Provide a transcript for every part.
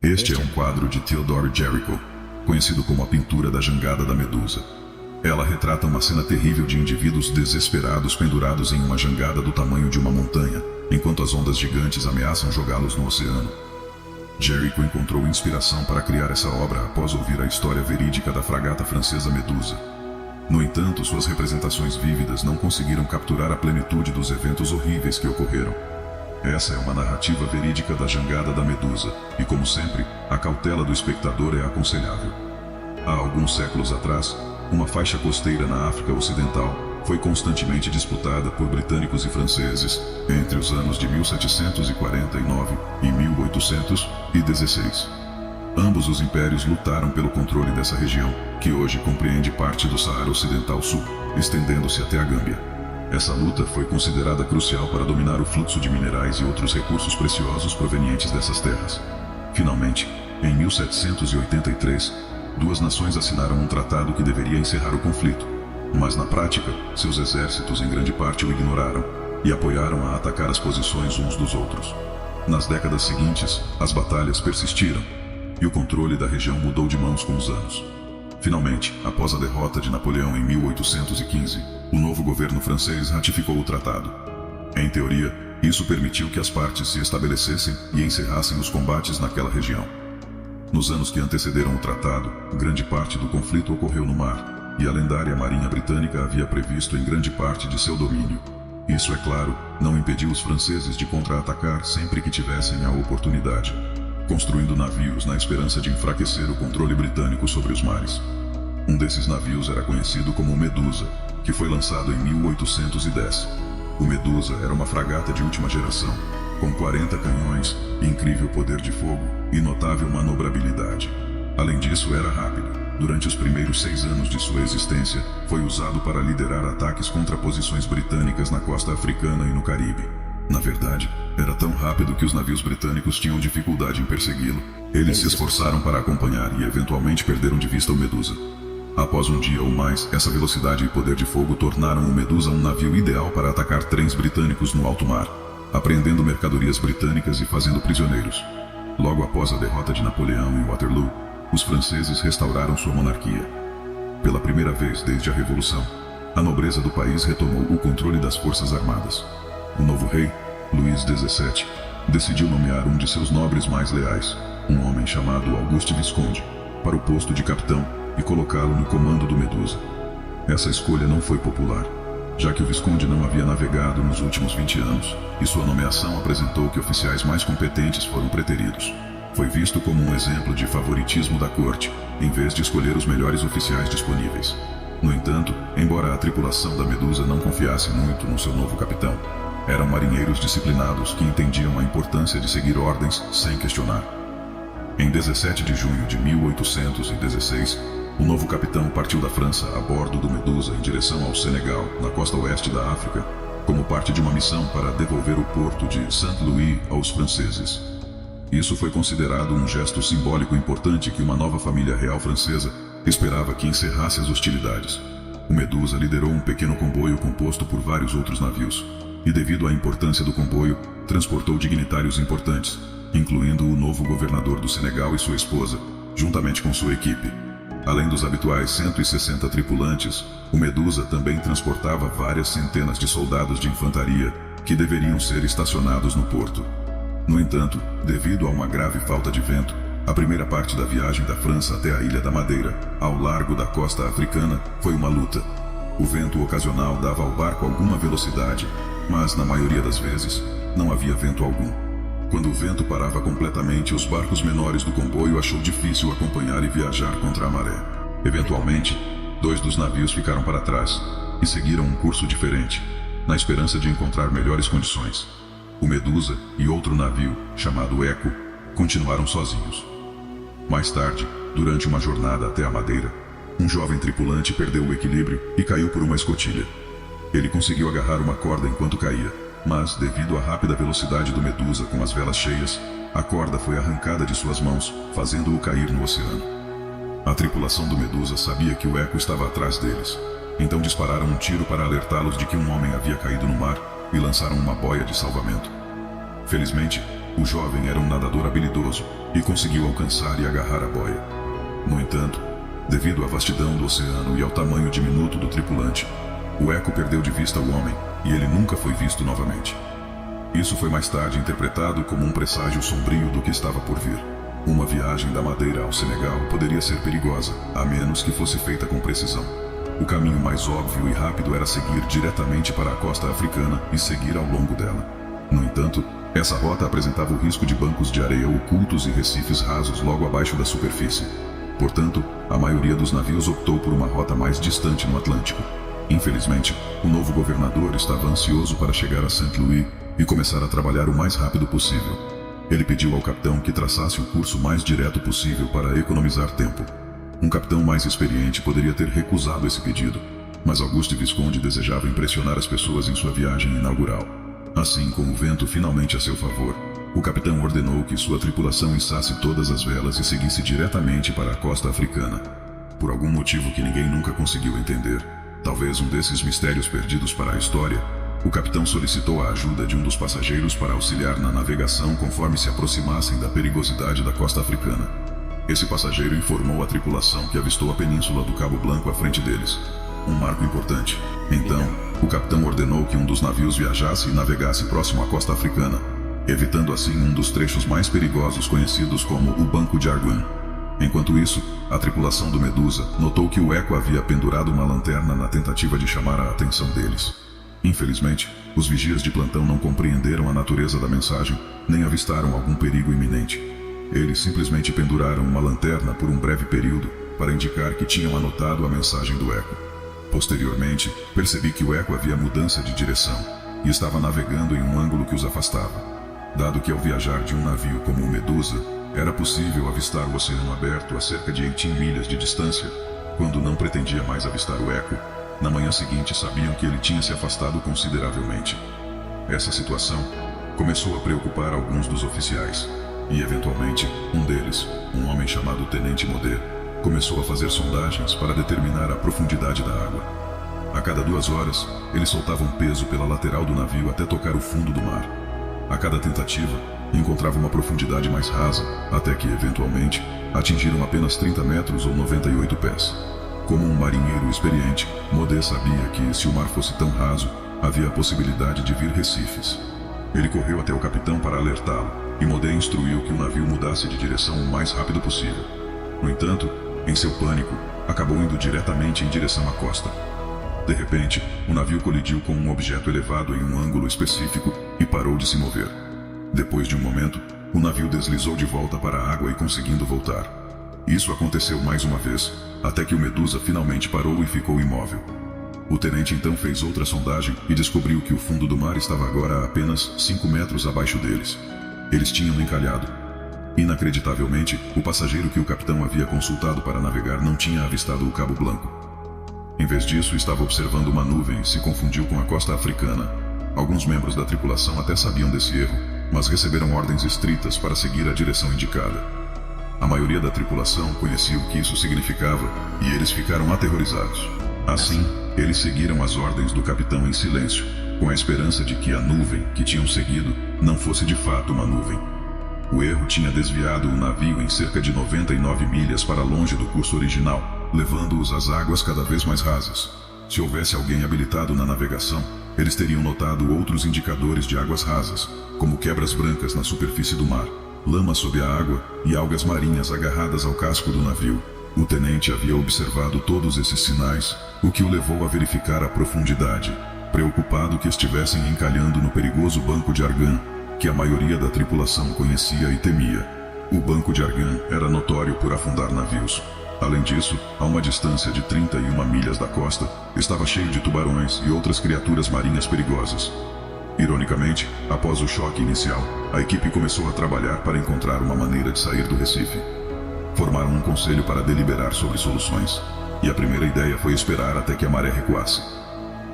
Este é um quadro de Theodore Jericho, conhecido como a pintura da jangada da Medusa. Ela retrata uma cena terrível de indivíduos desesperados pendurados em uma jangada do tamanho de uma montanha, enquanto as ondas gigantes ameaçam jogá-los no oceano. Jericho encontrou inspiração para criar essa obra após ouvir a história verídica da fragata francesa Medusa. No entanto, suas representações vívidas não conseguiram capturar a plenitude dos eventos horríveis que ocorreram. Essa é uma narrativa verídica da jangada da Medusa, e como sempre, a cautela do espectador é aconselhável. Há alguns séculos atrás, uma faixa costeira na África Ocidental foi constantemente disputada por britânicos e franceses entre os anos de 1749 e 1816. Ambos os impérios lutaram pelo controle dessa região, que hoje compreende parte do Saara Ocidental Sul, estendendo-se até a Gâmbia. Essa luta foi considerada crucial para dominar o fluxo de minerais e outros recursos preciosos provenientes dessas terras. Finalmente, em 1783, duas nações assinaram um tratado que deveria encerrar o conflito, mas na prática, seus exércitos em grande parte o ignoraram e apoiaram a atacar as posições uns dos outros. Nas décadas seguintes, as batalhas persistiram, e o controle da região mudou de mãos com os anos. Finalmente, após a derrota de Napoleão em 1815, o novo governo francês ratificou o tratado. Em teoria, isso permitiu que as partes se estabelecessem e encerrassem os combates naquela região. Nos anos que antecederam o tratado, grande parte do conflito ocorreu no mar, e a lendária Marinha Britânica havia previsto em grande parte de seu domínio. Isso, é claro, não impediu os franceses de contra-atacar sempre que tivessem a oportunidade, construindo navios na esperança de enfraquecer o controle britânico sobre os mares. Um desses navios era conhecido como o Medusa, que foi lançado em 1810. O Medusa era uma fragata de última geração, com 40 canhões, incrível poder de fogo e notável manobrabilidade. Além disso, era rápido. Durante os primeiros 6 anos de sua existência, foi usado para liderar ataques contra posições britânicas na costa africana e no Caribe. Na verdade, era tão rápido que os navios britânicos tinham dificuldade em persegui-lo. Eles se esforçaram para acompanhar e eventualmente perderam de vista o Medusa. Após um dia ou mais, essa velocidade e poder de fogo tornaram o Medusa um navio ideal para atacar trens britânicos no alto mar, apreendendo mercadorias britânicas e fazendo prisioneiros. Logo após a derrota de Napoleão em Waterloo, os franceses restauraram sua monarquia. Pela primeira vez desde a Revolução, a nobreza do país retomou o controle das forças armadas. O novo rei, Luís XVII, decidiu nomear um de seus nobres mais leais, um homem chamado Auguste Visconde, para o posto de capitão e colocá-lo no comando do Medusa. Essa escolha não foi popular, já que o Visconde não havia navegado nos últimos 20 anos, e sua nomeação apresentou que oficiais mais competentes foram preteridos. Foi visto como um exemplo de favoritismo da corte, em vez de escolher os melhores oficiais disponíveis. No entanto, embora a tripulação da Medusa não confiasse muito no seu novo capitão, eram marinheiros disciplinados que entendiam a importância de seguir ordens sem questionar. Em 17 de junho de 1816, o novo capitão partiu da França a bordo do Medusa em direção ao Senegal, na costa oeste da África, como parte de uma missão para devolver o porto de Saint-Louis aos franceses. Isso foi considerado um gesto simbólico importante que uma nova família real francesa esperava que encerrasse as hostilidades. O Medusa liderou um pequeno comboio composto por vários outros navios, e devido à importância do comboio, transportou dignitários importantes, incluindo o novo governador do Senegal e sua esposa, juntamente com sua equipe. Além dos habituais 160 tripulantes, o Medusa também transportava várias centenas de soldados de infantaria que deveriam ser estacionados no porto. No entanto, devido a uma grave falta de vento, a primeira parte da viagem da França até a Ilha da Madeira, ao largo da costa africana, foi uma luta. O vento ocasional dava ao barco alguma velocidade, mas na maioria das vezes, não havia vento algum. Quando o vento parava completamente, os barcos menores do comboio achou difícil acompanhar e viajar contra a maré. Eventualmente, 2 dos navios ficaram para trás e seguiram um curso diferente, na esperança de encontrar melhores condições. O Medusa e outro navio, chamado Echo, continuaram sozinhos. Mais tarde, durante uma jornada até a Madeira, um jovem tripulante perdeu o equilíbrio e caiu por uma escotilha. Ele conseguiu agarrar uma corda enquanto caía, mas, devido à rápida velocidade do Medusa com as velas cheias, a corda foi arrancada de suas mãos, fazendo-o cair no oceano. A tripulação do Medusa sabia que o Echo estava atrás deles, então dispararam um tiro para alertá-los de que um homem havia caído no mar e lançaram uma boia de salvamento. Felizmente, O jovem era um nadador habilidoso e conseguiu alcançar e agarrar a boia. No entanto, devido à vastidão do oceano e ao tamanho diminuto do tripulante, o Eco perdeu de vista o homem e ele nunca foi visto novamente. Isso foi mais tarde interpretado como um presságio sombrio do que estava por vir. Uma viagem da Madeira ao Senegal poderia ser perigosa, a menos que fosse feita com precisão. O caminho mais óbvio e rápido era seguir diretamente para a costa africana e seguir ao longo dela. No entanto, essa rota apresentava o risco de bancos de areia ocultos e recifes rasos logo abaixo da superfície. Portanto, a maioria dos navios optou por uma rota mais distante no Atlântico. Infelizmente, o novo governador estava ansioso para chegar a Saint Louis e começar a trabalhar o mais rápido possível. Ele pediu ao capitão que traçasse o curso mais direto possível para economizar tempo. Um capitão mais experiente poderia ter recusado esse pedido, mas Auguste Visconde desejava impressionar as pessoas em sua viagem inaugural. Assim, com o vento finalmente a seu favor, o capitão ordenou que sua tripulação içasse todas as velas e seguisse diretamente para a costa africana. Por algum motivo que ninguém nunca conseguiu entender, talvez um desses mistérios perdidos para a história, o capitão solicitou a ajuda de um dos passageiros para auxiliar na navegação conforme se aproximassem da perigosidade da costa africana. Esse passageiro informou a tripulação que avistou a península do Cabo Blanco à frente deles, um marco importante. Então, o capitão ordenou que um dos navios viajasse e navegasse próximo à costa africana, evitando assim um dos trechos mais perigosos conhecidos como o Banco de Arguin. Enquanto isso, a tripulação do Medusa notou que o Eco havia pendurado uma lanterna na tentativa de chamar a atenção deles. Infelizmente, os vigias de plantão não compreenderam a natureza da mensagem, nem avistaram algum perigo iminente. Eles simplesmente penduraram uma lanterna por um breve período para indicar que tinham anotado a mensagem do Eco. Posteriormente, percebi que o Eco havia mudança de direção e estava navegando em um ângulo que os afastava. Dado que ao viajar de um navio como o Medusa, era possível avistar o oceano aberto a cerca de 18 milhas de distância, quando não pretendia mais avistar o Eco, na manhã seguinte sabiam que ele tinha se afastado consideravelmente. Essa situação começou a preocupar alguns dos oficiais, e eventualmente, um deles, um homem chamado Tenente Modé, começou a fazer sondagens para determinar a profundidade da água. A cada 2 horas, eles soltavam peso pela lateral do navio até tocar o fundo do mar. A cada tentativa, encontravam uma profundidade mais rasa, até que, eventualmente, atingiram apenas 30 metros ou 98 pés. Como um marinheiro experiente, Modé sabia que, se o mar fosse tão raso, havia a possibilidade de vir recifes. Ele correu até o capitão para alertá-lo, e Modé instruiu que o navio mudasse de direção o mais rápido possível. No entanto, em seu pânico, acabou indo diretamente em direção à costa. De repente, o navio colidiu com um objeto elevado em um ângulo específico e parou de se mover. Depois de um momento, o navio deslizou de volta para a água e conseguindo voltar. Isso aconteceu mais uma vez, até que o Medusa finalmente parou e ficou imóvel. O tenente então fez outra sondagem e descobriu que o fundo do mar estava agora a apenas 5 metros abaixo deles. Eles tinham encalhado. Inacreditavelmente, o passageiro que o capitão havia consultado para navegar não tinha avistado o Cabo Blanco. Em vez disso, estava observando uma nuvem e se confundiu com a costa africana. Alguns membros da tripulação até sabiam desse erro, mas receberam ordens estritas para seguir a direção indicada. A maioria da tripulação conhecia o que isso significava e eles ficaram aterrorizados. Assim, eles seguiram as ordens do capitão em silêncio, com a esperança de que a nuvem que tinham seguido não fosse de fato uma nuvem. O erro tinha desviado o navio em cerca de 99 milhas para longe do curso original, levando-os às águas cada vez mais rasas. Se houvesse alguém habilitado na navegação, eles teriam notado outros indicadores de águas rasas, como quebras brancas na superfície do mar, lama sob a água e algas marinhas agarradas ao casco do navio. O tenente havia observado todos esses sinais, o que o levou a verificar a profundidade, preocupado que estivessem encalhando no perigoso Banco de Arguin, que a maioria da tripulação conhecia e temia. O Banco de Arguin era notório por afundar navios. Além disso, a uma distância de 31 milhas da costa, estava cheio de tubarões e outras criaturas marinhas perigosas. Ironicamente, após o choque inicial, a equipe começou a trabalhar para encontrar uma maneira de sair do Recife. Formaram um conselho para deliberar sobre soluções, e a primeira ideia foi esperar até que a maré recuasse.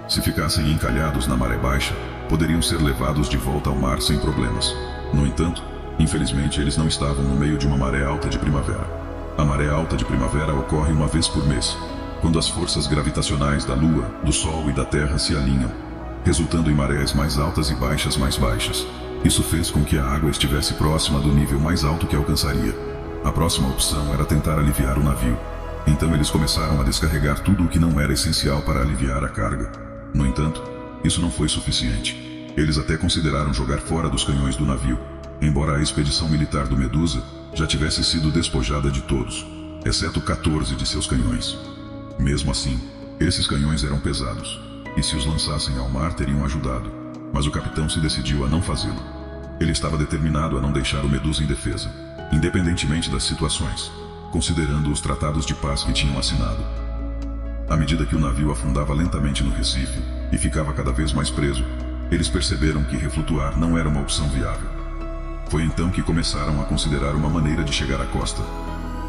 Se ficassem encalhados na maré baixa, poderiam ser levados de volta ao mar sem problemas. No entanto, infelizmente eles não estavam no meio de uma maré alta de primavera. A maré alta de primavera ocorre uma vez por mês, quando as forças gravitacionais da Lua, do Sol e da Terra se alinham, resultando em marés mais altas e baixas mais baixas. Isso fez com que a água estivesse próxima do nível mais alto que alcançaria. A próxima opção era tentar aliviar o navio. Então eles começaram a descarregar tudo o que não era essencial para aliviar a carga. No entanto, isso não foi suficiente. Eles até consideraram jogar fora dos canhões do navio, embora a expedição militar do Medusa já tivesse sido despojada de todos, exceto 14 de seus canhões. Mesmo assim, esses canhões eram pesados, e se os lançassem ao mar teriam ajudado, mas o capitão se decidiu a não fazê-lo. Ele estava determinado a não deixar o Medusa indefesa, independentemente das situações, considerando os tratados de paz que tinham assinado. À medida que o navio afundava lentamente no Recife e ficava cada vez mais preso, eles perceberam que reflutuar não era uma opção viável. Foi então que começaram a considerar uma maneira de chegar à costa.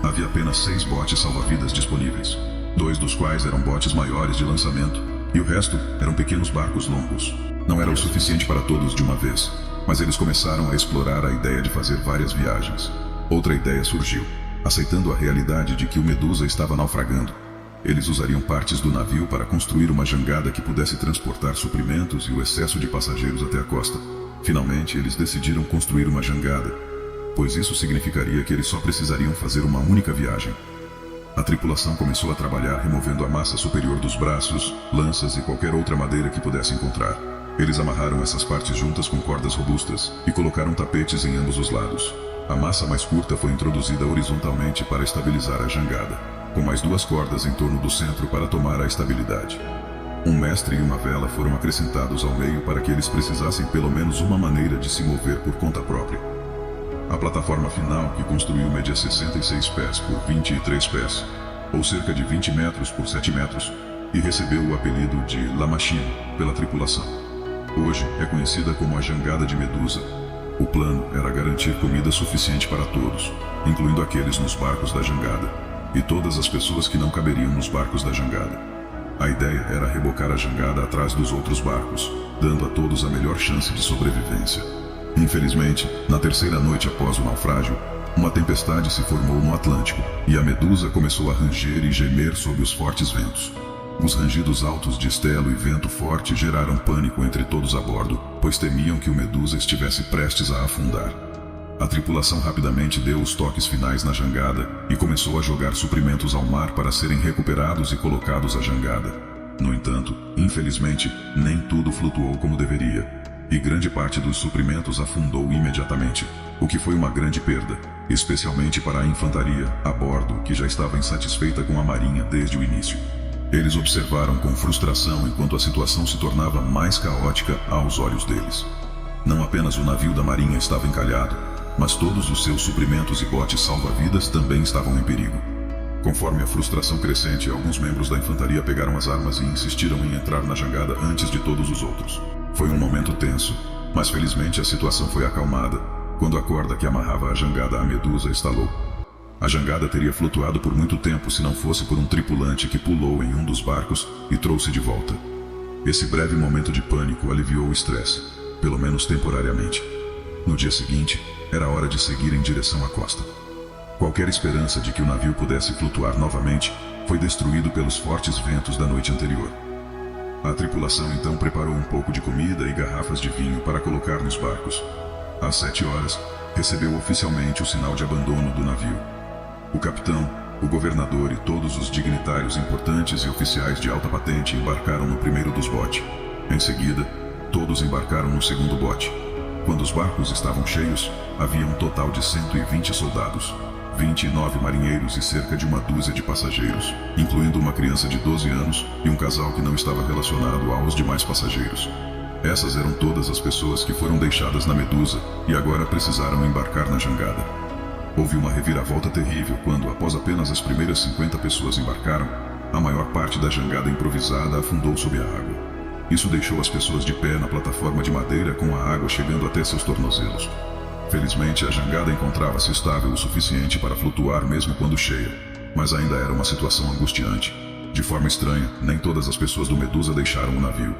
Havia apenas 6 botes salva-vidas disponíveis, 2 dos quais eram botes maiores de lançamento, e o resto eram pequenos barcos longos. Não era o suficiente para todos de uma vez, mas eles começaram a explorar a ideia de fazer várias viagens. Outra ideia surgiu, aceitando a realidade de que o Medusa estava naufragando. Eles usariam partes do navio para construir uma jangada que pudesse transportar suprimentos e o excesso de passageiros até a costa. Finalmente, eles decidiram construir uma jangada, pois isso significaria que eles só precisariam fazer uma única viagem. A tripulação começou a trabalhar removendo a massa superior dos braços, lanças e qualquer outra madeira que pudesse encontrar. Eles amarraram essas partes juntas com cordas robustas e colocaram tapetes em ambos os lados. A massa mais curta foi introduzida horizontalmente para estabilizar a jangada, com mais 2 cordas em torno do centro para tomar a estabilidade. Um mestre e uma vela foram acrescentados ao meio para que eles precisassem pelo menos uma maneira de se mover por conta própria. A plataforma final, que construiu, media 66 pés por 23 pés, ou cerca de 20 metros por 7 metros, e recebeu o apelido de La Machine pela tripulação. Hoje é conhecida como a Jangada de Medusa. O plano era garantir comida suficiente para todos, incluindo aqueles nos barcos da jangada, e todas as pessoas que não caberiam nos barcos da jangada. A ideia era rebocar a jangada atrás dos outros barcos, dando a todos a melhor chance de sobrevivência. Infelizmente, na terceira noite após o naufrágio, uma tempestade se formou no Atlântico, e a Medusa começou a ranger e gemer sob os fortes ventos. Os rangidos altos de estelo e vento forte geraram pânico entre todos a bordo, pois temiam que o Medusa estivesse prestes a afundar. A tripulação rapidamente deu os toques finais na jangada e começou a jogar suprimentos ao mar para serem recuperados e colocados à jangada. No entanto, infelizmente, nem tudo flutuou como deveria, e grande parte dos suprimentos afundou imediatamente, o que foi uma grande perda, especialmente para a infantaria a bordo, que já estava insatisfeita com a marinha desde o início. Eles observaram com frustração enquanto a situação se tornava mais caótica aos olhos deles. Não apenas o navio da marinha estava encalhado, mas todos os seus suprimentos e botes salva-vidas também estavam em perigo. Conforme a frustração crescente, alguns membros da infantaria pegaram as armas e insistiram em entrar na jangada antes de todos os outros. Foi um momento tenso, mas felizmente a situação foi acalmada quando a corda que amarrava a jangada à Medusa estalou. A jangada teria flutuado por muito tempo se não fosse por um tripulante que pulou em um dos barcos e trouxe de volta. Esse breve momento de pânico aliviou o estresse, pelo menos temporariamente. No dia seguinte, era hora de seguir em direção à costa. Qualquer esperança de que o navio pudesse flutuar novamente foi destruído pelos fortes ventos da noite anterior. A tripulação então preparou um pouco de comida e garrafas de vinho para colocar nos barcos. Às 7 horas, recebeu oficialmente o sinal de abandono do navio. O capitão, o governador e todos os dignitários importantes e oficiais de alta patente embarcaram no primeiro dos botes. Em seguida, todos embarcaram no segundo bote. Quando os barcos estavam cheios, havia um total de 120 soldados, 29 marinheiros e cerca de uma dúzia de passageiros, incluindo uma criança de 12 anos e um casal que não estava relacionado aos demais passageiros. Essas eram todas as pessoas que foram deixadas na Medusa e agora precisaram embarcar na jangada. Houve uma reviravolta terrível quando, após apenas as primeiras 50 pessoas embarcaram, a maior parte da jangada improvisada afundou sob a água. Isso deixou as pessoas de pé na plataforma de madeira com a água chegando até seus tornozelos. Felizmente, a jangada encontrava-se estável o suficiente para flutuar mesmo quando cheia, mas ainda era uma situação angustiante. De forma estranha, nem todas as pessoas do Medusa deixaram o navio.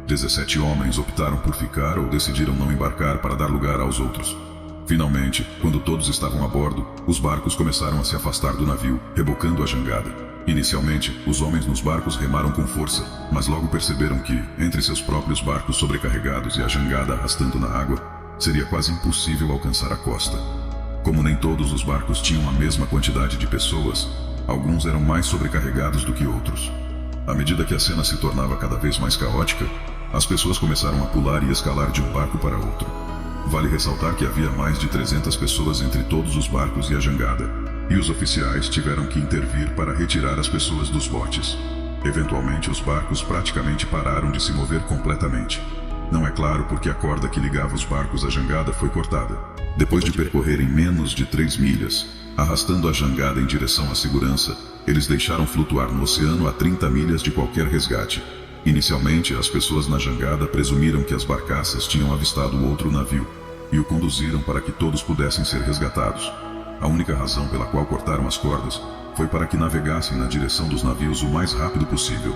17 homens optaram por ficar ou decidiram não embarcar para dar lugar aos outros. Finalmente, quando todos estavam a bordo, os barcos começaram a se afastar do navio, rebocando a jangada. Inicialmente, os homens nos barcos remaram com força, mas logo perceberam que, entre seus próprios barcos sobrecarregados e a jangada arrastando na água, seria quase impossível alcançar a costa. Como nem todos os barcos tinham a mesma quantidade de pessoas, alguns eram mais sobrecarregados do que outros. À medida que a cena se tornava cada vez mais caótica, as pessoas começaram a pular e escalar de um barco para outro. Vale ressaltar que havia mais de 300 pessoas entre todos os barcos e a jangada, e os oficiais tiveram que intervir para retirar as pessoas dos botes. Eventualmente, os barcos praticamente pararam de se mover completamente. Não é claro porque a corda que ligava os barcos à jangada foi cortada. Depois de percorrerem menos de 3 milhas, arrastando a jangada em direção à segurança, eles deixaram flutuar no oceano a 30 milhas de qualquer resgate. Inicialmente, as pessoas na jangada presumiram que as barcaças tinham avistado outro navio e o conduziram para que todos pudessem ser resgatados. A única razão pela qual cortaram as cordas foi para que navegassem na direção dos navios o mais rápido possível.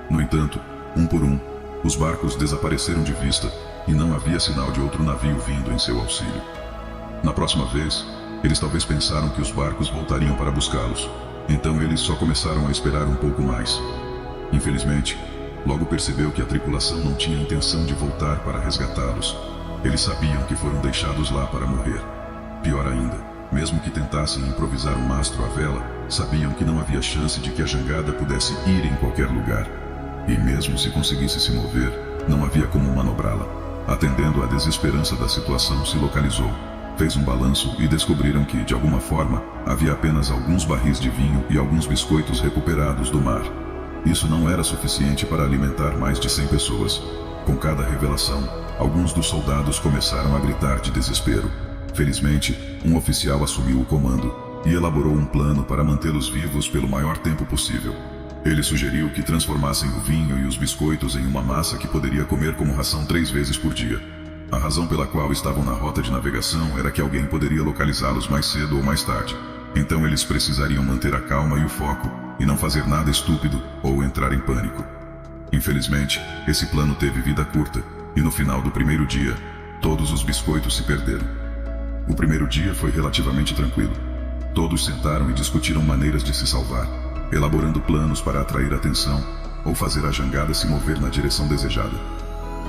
No entanto, um por um, os barcos desapareceram de vista e não havia sinal de outro navio vindo em seu auxílio. Na próxima vez, eles talvez pensaram que os barcos voltariam para buscá-los, então eles só começaram a esperar um pouco mais. Infelizmente, logo percebeu que a tripulação não tinha intenção de voltar para resgatá-los. Eles sabiam que foram deixados lá para morrer. Pior ainda, mesmo que tentassem improvisar um mastro à vela, sabiam que não havia chance de que a jangada pudesse ir em qualquer lugar. E mesmo se conseguisse se mover, não havia como manobrá-la. Atendendo à desesperança da situação, se localizou, fez um balanço e descobriram que, de alguma forma, havia apenas alguns barris de vinho e alguns biscoitos recuperados do mar. Isso não era suficiente para alimentar mais de 100 pessoas. Com cada revelação, alguns dos soldados começaram a gritar de desespero. Felizmente, um oficial assumiu o comando e elaborou um plano para mantê-los vivos pelo maior tempo possível. Ele sugeriu que transformassem o vinho e os biscoitos em uma massa que poderia comer como ração 3 vezes por dia. A razão pela qual estavam na rota de navegação era que alguém poderia localizá-los mais cedo ou mais tarde. Então eles precisariam manter a calma e o foco, e não fazer nada estúpido ou entrar em pânico. Infelizmente, esse plano teve vida curta, e no final do primeiro dia, todos os biscoitos se perderam. O primeiro dia foi relativamente tranquilo. Todos sentaram e discutiram maneiras de se salvar, elaborando planos para atrair atenção ou fazer a jangada se mover na direção desejada.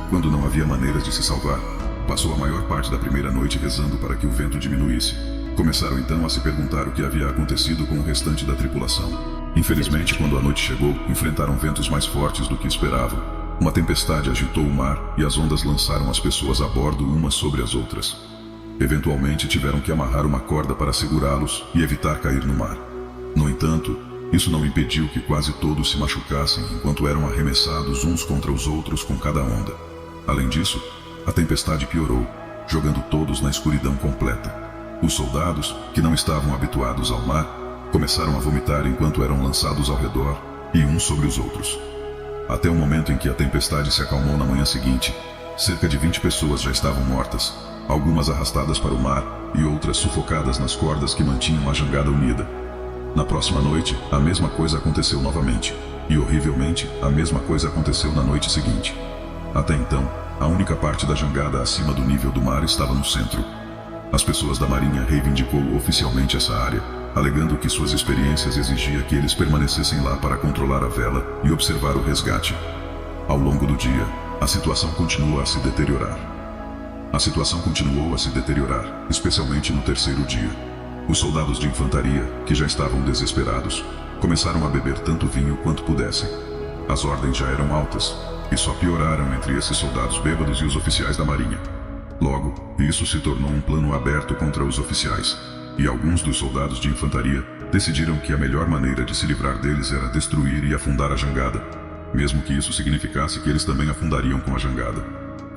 Quando não havia maneiras de se salvar, passou a maior parte da primeira noite rezando para que o vento diminuísse. Começaram então a se perguntar o que havia acontecido com o restante da tripulação. Infelizmente, quando a noite chegou, enfrentaram ventos mais fortes do que esperavam. Uma tempestade agitou o mar e as ondas lançaram as pessoas a bordo umas sobre as outras. Eventualmente, tiveram que amarrar uma corda para segurá-los e evitar cair no mar. No entanto, isso não impediu que quase todos se machucassem enquanto eram arremessados uns contra os outros com cada onda. Além disso, a tempestade piorou, jogando todos na escuridão completa. Os soldados, que não estavam habituados ao mar, começaram a vomitar enquanto eram lançados ao redor e uns sobre os outros. Até o momento em que a tempestade se acalmou na manhã seguinte, cerca de 20 pessoas já estavam mortas, algumas arrastadas para o mar e outras sufocadas nas cordas que mantinham a jangada unida. Na próxima noite, a mesma coisa aconteceu novamente, e horrivelmente, a mesma coisa aconteceu na noite seguinte. Até então, a única parte da jangada acima do nível do mar estava no centro. As pessoas da Marinha reivindicou oficialmente essa área, alegando que suas experiências exigiam que eles permanecessem lá para controlar a vela e observar o resgate. Ao longo do dia, a situação continuou a se deteriorar. Especialmente no terceiro dia. Os soldados de infantaria, que já estavam desesperados, começaram a beber tanto vinho quanto pudessem. As ordens já eram altas, e só pioraram entre esses soldados bêbados e os oficiais da Marinha. Logo, isso se tornou um plano aberto contra os oficiais, e alguns dos soldados de infantaria decidiram que a melhor maneira de se livrar deles era destruir e afundar a jangada, mesmo que isso significasse que eles também afundariam com a jangada.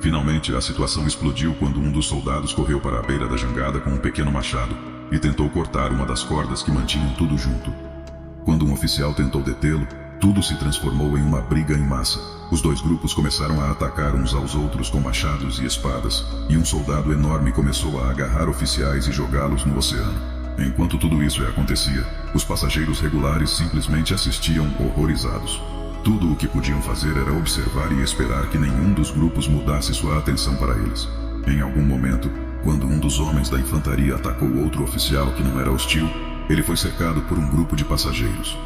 Finalmente, a situação explodiu quando um dos soldados correu para a beira da jangada com um pequeno machado e tentou cortar uma das cordas que mantinham tudo junto. Quando um oficial tentou detê-lo, tudo se transformou em uma briga em massa. Os dois grupos começaram a atacar uns aos outros com machados e espadas, e um soldado enorme começou a agarrar oficiais e jogá-los no oceano. Enquanto tudo isso acontecia, os passageiros regulares simplesmente assistiam horrorizados. Tudo o que podiam fazer era observar e esperar que nenhum dos grupos mudasse sua atenção para eles. Em algum momento, quando um dos homens da infantaria atacou outro oficial que não era hostil, ele foi cercado por um grupo de passageiros.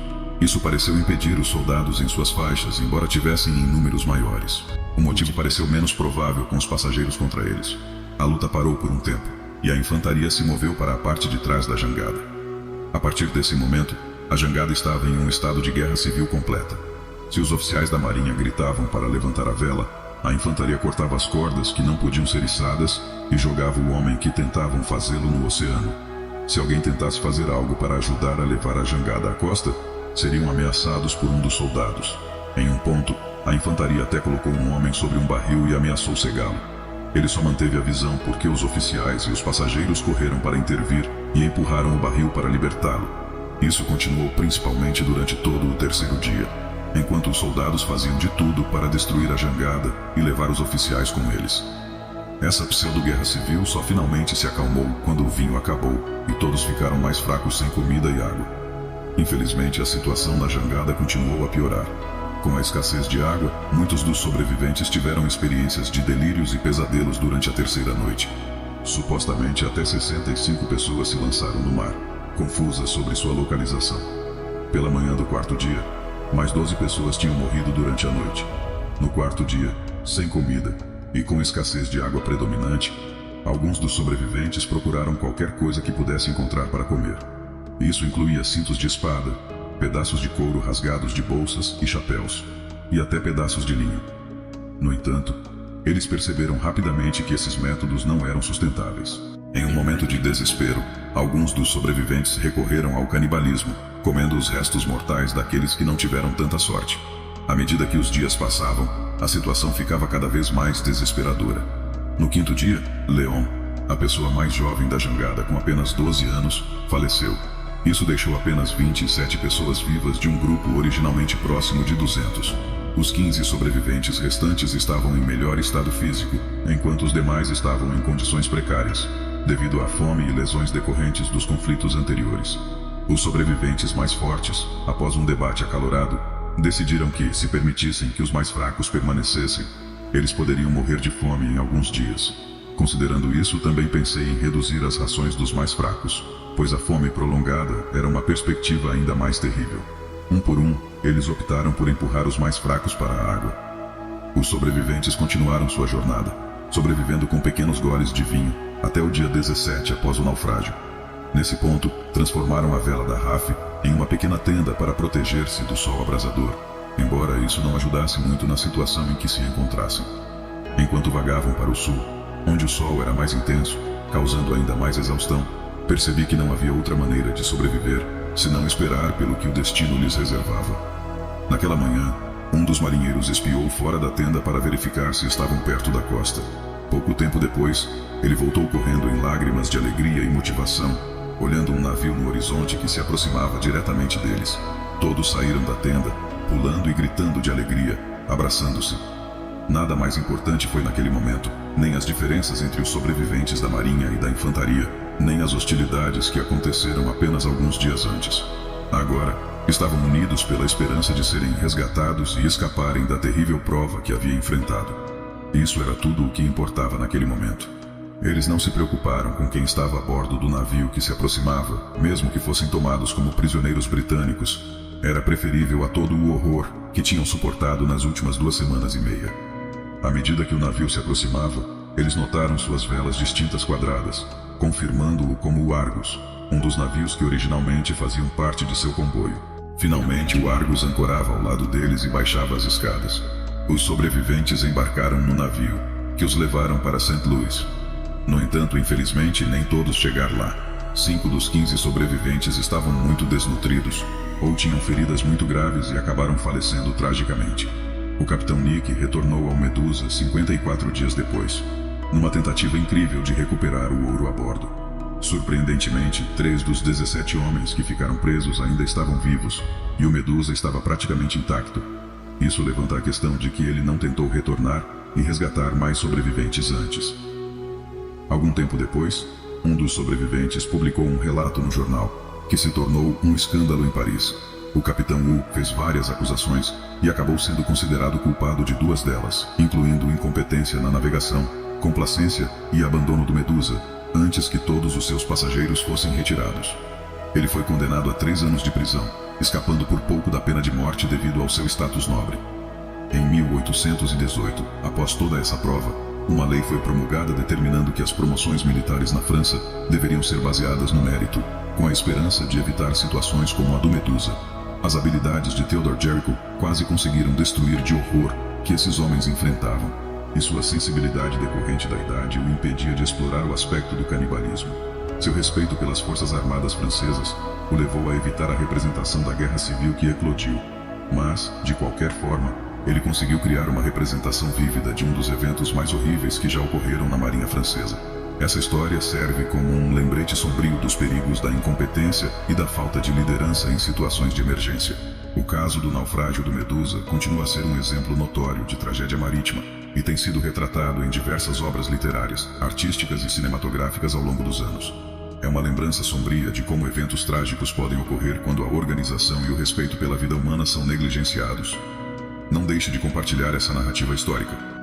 Isso pareceu impedir os soldados em suas faixas, embora tivessem em números maiores. O motivo pareceu menos provável com os passageiros contra eles. A luta parou por um tempo, e a infantaria se moveu para a parte de trás da jangada. A partir desse momento, a jangada estava em um estado de guerra civil completa. Se os oficiais da marinha gritavam para levantar a vela, a infantaria cortava as cordas que não podiam ser içadas e jogava o homem que tentavam fazê-lo no oceano. Se alguém tentasse fazer algo para ajudar a levar a jangada à costa, seriam ameaçados por um dos soldados. Em um ponto, a infantaria até colocou um homem sobre um barril e ameaçou cegá-lo. Ele só manteve a visão porque os oficiais e os passageiros correram para intervir e empurraram o barril para libertá-lo. Isso continuou principalmente durante todo o terceiro dia, enquanto os soldados faziam de tudo para destruir a jangada e levar os oficiais com eles. Essa pseudo-guerra civil só finalmente se acalmou quando o vinho acabou e todos ficaram mais fracos sem comida e água. Infelizmente, a situação na jangada continuou a piorar. Com a escassez de água, muitos dos sobreviventes tiveram experiências de delírios e pesadelos durante a terceira noite. Supostamente, até 65 pessoas se lançaram no mar, confusas sobre sua localização. Pela manhã do quarto dia, mais 12 pessoas tinham morrido durante a noite. No quarto dia, sem comida e com escassez de água predominante, alguns dos sobreviventes procuraram qualquer coisa que pudesse encontrar para comer. Isso incluía cintos de espada, pedaços de couro rasgados de bolsas e chapéus, e até pedaços de linho. No entanto, eles perceberam rapidamente que esses métodos não eram sustentáveis. Em um momento de desespero, alguns dos sobreviventes recorreram ao canibalismo, comendo os restos mortais daqueles que não tiveram tanta sorte. À medida que os dias passavam, a situação ficava cada vez mais desesperadora. No quinto dia, Leon, a pessoa mais jovem da jangada com apenas 12 anos, faleceu. Isso deixou apenas 27 pessoas vivas de um grupo originalmente próximo de 200. Os 15 sobreviventes restantes estavam em melhor estado físico, enquanto os demais estavam em condições precárias, devido à fome e lesões decorrentes dos conflitos anteriores. Os sobreviventes mais fortes, após um debate acalorado, decidiram que, se permitissem que os mais fracos permanecessem, eles poderiam morrer de fome em alguns dias. Considerando isso, também pensei em reduzir as rações dos mais fracos, pois a fome prolongada era uma perspectiva ainda mais terrível. Um por um, eles optaram por empurrar os mais fracos para a água. Os sobreviventes continuaram sua jornada, sobrevivendo com pequenos goles de vinho, até o dia 17 após o naufrágio. Nesse ponto, transformaram a vela da RAF em uma pequena tenda para proteger-se do sol abrasador, embora isso não ajudasse muito na situação em que se encontrassem. Enquanto vagavam para o sul, onde o sol era mais intenso, causando ainda mais exaustão, percebi que não havia outra maneira de sobreviver, senão esperar pelo que o destino lhes reservava. Naquela manhã, um dos marinheiros espiou fora da tenda para verificar se estavam perto da costa. Pouco tempo depois, ele voltou correndo em lágrimas de alegria e motivação, olhando um navio no horizonte que se aproximava diretamente deles. Todos saíram da tenda, pulando e gritando de alegria, abraçando-se. Nada mais importante foi naquele momento, nem as diferenças entre os sobreviventes da marinha e da infantaria, nem as hostilidades que aconteceram apenas alguns dias antes. Agora, estavam unidos pela esperança de serem resgatados e escaparem da terrível prova que havia enfrentado. Isso era tudo o que importava naquele momento. Eles não se preocuparam com quem estava a bordo do navio que se aproximava, mesmo que fossem tomados como prisioneiros britânicos. Era preferível a todo o horror que tinham suportado nas últimas 2 semanas e meia. À medida que o navio se aproximava, eles notaram suas velas distintas quadradas, confirmando-o como o Argus, um dos navios que originalmente faziam parte de seu comboio. Finalmente, o Argus ancorava ao lado deles e baixava as escadas. Os sobreviventes embarcaram no navio, que os levaram para St. Louis. No entanto, infelizmente, nem todos chegaram lá. 5 dos 15 sobreviventes estavam muito desnutridos, ou tinham feridas muito graves e acabaram falecendo tragicamente. O capitão Nick retornou ao Medusa 54 dias depois, numa tentativa incrível de recuperar o ouro a bordo. Surpreendentemente, 3 dos 17 homens que ficaram presos ainda estavam vivos, e o Medusa estava praticamente intacto. Isso levanta a questão de que ele não tentou retornar e resgatar mais sobreviventes antes. Algum tempo depois, um dos sobreviventes publicou um relato no jornal, que se tornou um escândalo em Paris. O capitão Wu fez várias acusações e acabou sendo considerado culpado de 2 delas, incluindo incompetência na navegação, complacência e abandono do Medusa, antes que todos os seus passageiros fossem retirados. Ele foi condenado a 3 anos de prisão, escapando por pouco da pena de morte devido ao seu status nobre. Em 1818, após toda essa prova, Uma lei foi promulgada determinando que as promoções militares na França deveriam ser baseadas no mérito, com a esperança de evitar situações como a do Medusa. As habilidades de Theodore Jericho quase conseguiram destruir de horror que esses homens enfrentavam, e sua sensibilidade decorrente da idade o impedia de explorar o aspecto do canibalismo. Seu respeito pelas forças armadas francesas o levou a evitar a representação da guerra civil que eclodiu. Mas, de qualquer forma, ele conseguiu criar uma representação vívida de um dos eventos mais horríveis que já ocorreram na Marinha Francesa. Essa história serve como um lembrete sombrio dos perigos da incompetência e da falta de liderança em situações de emergência. O caso do naufrágio do Medusa continua a ser um exemplo notório de tragédia marítima e tem sido retratado em diversas obras literárias, artísticas e cinematográficas ao longo dos anos. É uma lembrança sombria de como eventos trágicos podem ocorrer quando a organização e o respeito pela vida humana são negligenciados. Não deixe de compartilhar essa narrativa histórica.